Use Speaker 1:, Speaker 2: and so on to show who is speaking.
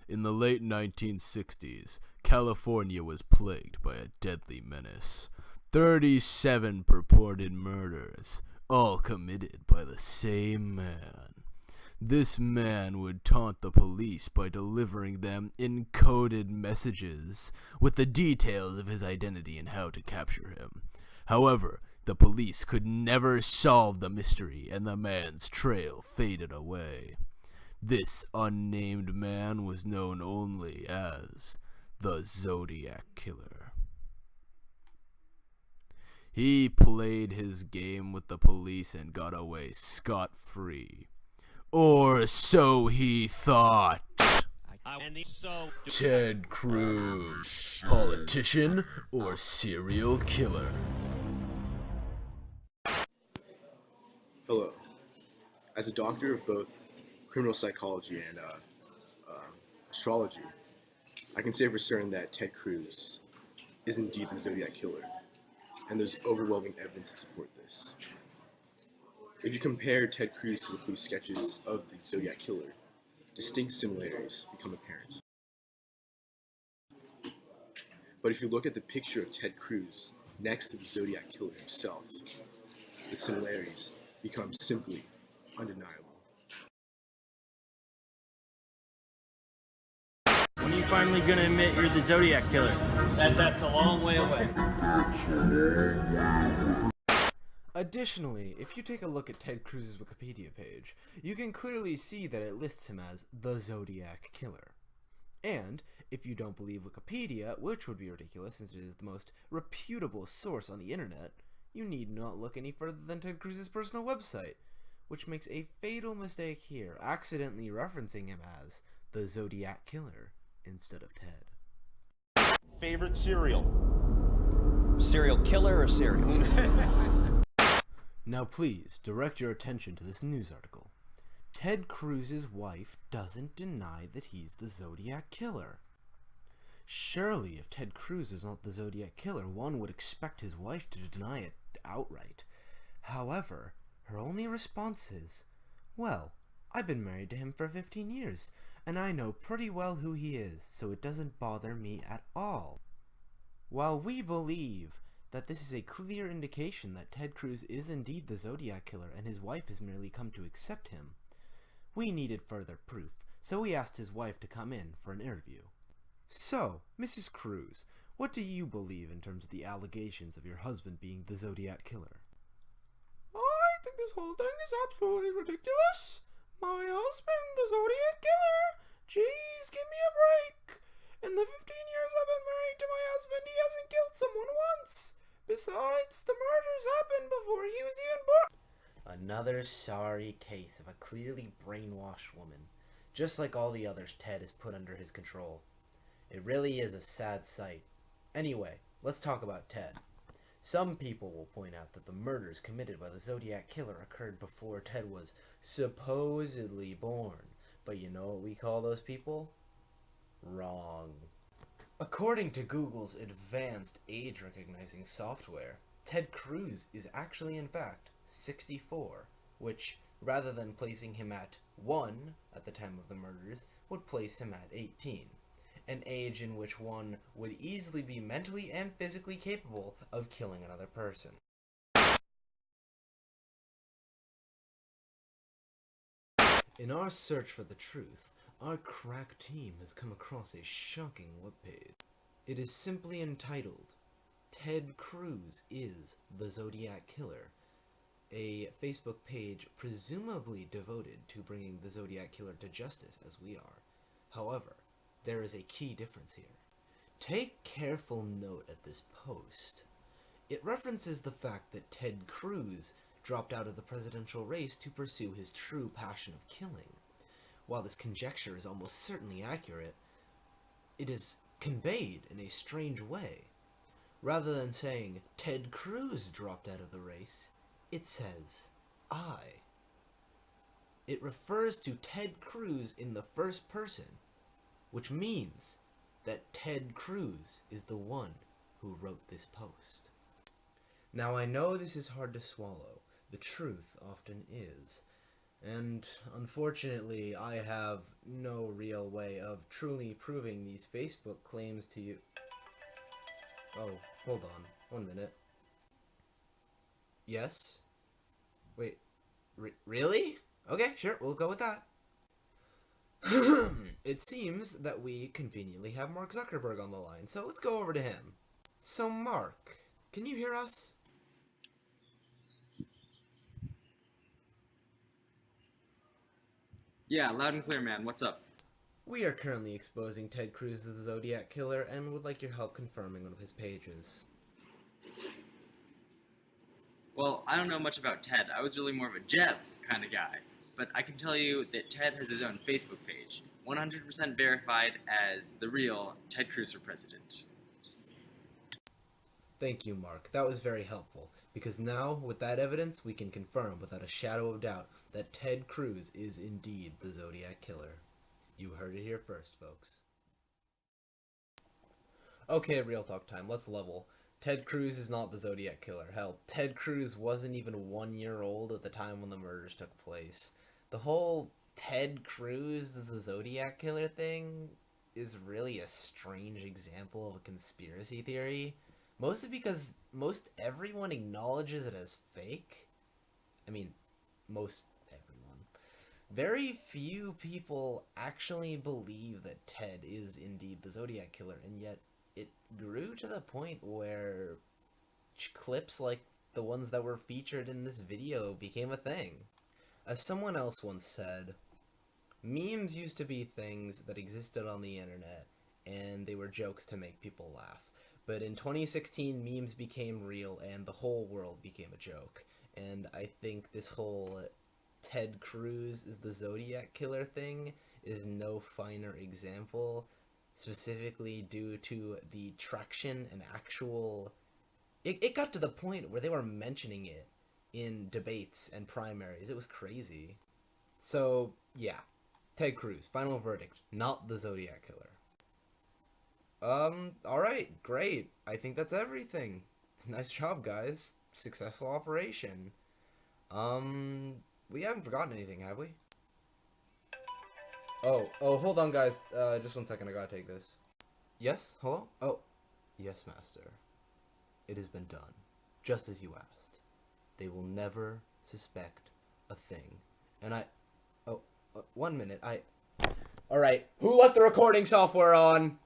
Speaker 1: In the late 1960s, California was plagued by a deadly menace. 37 purported murders, all committed by the same man. This man would taunt the police by delivering them encoded messages with the details of his identity and how to capture him. However, the police could never solve the mystery, and the man's trail faded away. This unnamed man was known only as the Zodiac Killer. He played his game with the police and got away scot-free. Or so he thought. Ted Cruz, politician or serial killer?
Speaker 2: Hello. As a doctor of both criminal psychology and astrology, I can say for certain that Ted Cruz is indeed the Zodiac Killer, and there's overwhelming evidence to support this. If you compare Ted Cruz to the police sketches of the Zodiac Killer, distinct similarities become apparent. But if you look at the picture of Ted Cruz next to the Zodiac Killer himself, the similarities become simply undeniable.
Speaker 3: When are you finally gonna admit you're the Zodiac Killer? That's a long way away.
Speaker 4: Additionally, if you take a look at Ted Cruz's Wikipedia page, you can clearly see that it lists him as the Zodiac Killer. And, if you don't believe Wikipedia, which would be ridiculous since it is the most reputable source on the internet, you need not look any further than Ted Cruz's personal website, which makes a fatal mistake here, accidentally referencing him as the Zodiac Killer instead of Ted.
Speaker 5: Favorite cereal?
Speaker 6: Serial killer or cereal?
Speaker 4: Now please, direct your attention to this news article. Ted Cruz's wife doesn't deny that he's the Zodiac Killer. Surely, if Ted Cruz is not the Zodiac Killer, one would expect his wife to deny it outright. However, her only response is, well, I've been married to him for 15 years, and I know pretty well who he is, so it doesn't bother me at all. While we believe that this is a clear indication that Ted Cruz is indeed the Zodiac Killer and his wife has merely come to accept him, we needed further proof, so we asked his wife to come in for an interview. So, Mrs. Cruz, what do you believe in terms of the allegations of your husband being the Zodiac Killer?
Speaker 7: I think this whole thing is absolutely ridiculous. My husband, the Zodiac Killer? Jeez, give me a break. In the 15 years I've been married to my husband, he hasn't killed someone once. Besides, the murders happened before he was even born.
Speaker 4: Another sorry case of a clearly brainwashed woman, just like all the others Ted has put under his control. It really is a sad sight. Anyway, let's talk about Ted. Some people will point out that the murders committed by the Zodiac Killer occurred before Ted was supposedly born. But you know what we call those people? Wrong. According to Google's advanced age recognizing software, Ted Cruz is actually in fact 64, which, rather than placing him at 1 at the time of the murders, would place him at 18, an age in which one would easily be mentally and physically capable of killing another person. In our search for the truth, our crack team has come across a shocking webpage. It is simply entitled, Ted Cruz is the Zodiac Killer, a Facebook page presumably devoted to bringing the Zodiac Killer to justice as we are. However, there is a key difference here. Take careful note at this post. It references the fact that Ted Cruz dropped out of the presidential race to pursue his true passion of killing. While this conjecture is almost certainly accurate, it is conveyed in a strange way. Rather than saying, Ted Cruz dropped out of the race, it says, I. It refers to Ted Cruz in the first person, which means that Ted Cruz is the one who wrote this post. Now I know this is hard to swallow. The truth often is. And unfortunately, I have no real way of truly proving these Facebook claims to you. Oh, hold on. 1 minute. Yes? Wait, really? Okay, sure, we'll go with that. It seems that we conveniently have Mark Zuckerberg on the line, so let's go over to him. So, Mark, can you hear us?
Speaker 5: Yeah, loud and clear, man. What's up?
Speaker 4: We are currently exposing Ted Cruz as the Zodiac Killer and would like your help confirming one of his pages.
Speaker 5: Well, I don't know much about Ted. I was really more of a Jeb kind of guy. But I can tell you that Ted has his own Facebook page, 100% verified as the real Ted Cruz for president.
Speaker 4: Thank you, Mark. That was very helpful, because now, with that evidence, we can confirm without a shadow of doubt that Ted Cruz is indeed the Zodiac Killer. You heard it here first, folks. Okay, real talk time. Let's level. Ted Cruz is not the Zodiac Killer. Hell, Ted Cruz wasn't even 1 year old at the time when the murders took place. The whole Ted Cruz is the Zodiac Killer thing is really a strange example of a conspiracy theory. Mostly because most everyone acknowledges it as fake. I mean, most everyone. Very few people actually believe that Ted is indeed the Zodiac Killer, and yet it grew to the point where clips like the ones that were featured in this video became a thing. As someone else once said, memes used to be things that existed on the internet, and they were jokes to make people laugh. But in 2016, memes became real, and the whole world became a joke. And I think this whole Ted Cruz is the Zodiac Killer thing is no finer example, specifically due to the traction and actual... It got to the point where they were mentioning it in debates and primaries. It was crazy. So, yeah. Ted Cruz, final verdict, not the Zodiac Killer. Alright, great. I think that's everything. Nice job, guys. Successful operation. We haven't forgotten anything, have we? Oh, hold on, guys. Just 1 second, I gotta take this. Yes? Hello? Oh, yes, Master. It has been done, just as you asked. They will never suspect a thing. And oh, 1 minute, Alright, who left the recording software on?